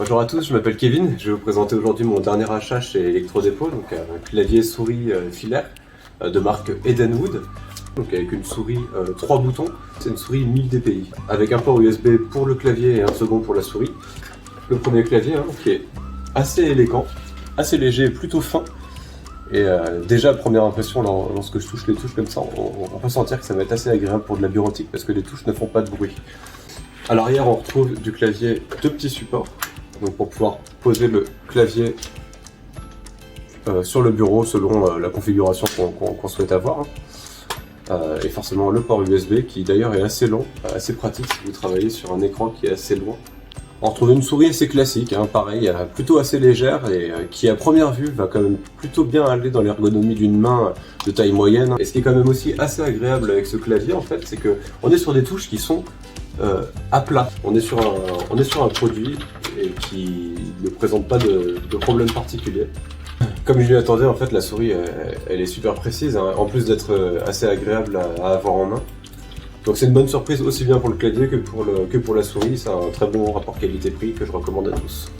Bonjour à tous, je m'appelle Kevin, je vais vous présenter aujourd'hui mon dernier achat chez Electrodépôt, donc un clavier souris filaire de marque Edenwood, donc avec une souris 3 boutons, c'est une souris 1000 dpi, avec un port USB pour le clavier et un second pour la souris. Le premier clavier qui est assez élégant, assez léger et plutôt fin, et déjà première impression lorsque je touche les touches comme ça, on peut sentir que ça va être assez agréable pour de la bureautique parce que les touches ne font pas de bruit. À l'arrière on retrouve du clavier deux petits supports. Donc pour pouvoir poser le clavier sur le bureau selon la configuration qu'on souhaite avoir. Et forcément le port USB qui d'ailleurs est assez long, assez pratique si vous travaillez sur un écran qui est assez loin. On retrouve une souris assez classique, pareil, plutôt assez légère et qui à première vue va quand même plutôt bien aller dans l'ergonomie d'une main de taille moyenne. Et ce qui est quand même aussi assez agréable avec ce clavier en fait, c'est qu'on est sur des touches qui sont à plat. On est sur un produit qui ne présente pas de problème particulier. Comme je m'y attendais, en fait, la souris elle est super précise, en plus d'être assez agréable à avoir en main. Donc c'est une bonne surprise aussi bien pour le clavier que pour la souris. C'est un très bon rapport qualité-prix que je recommande à tous.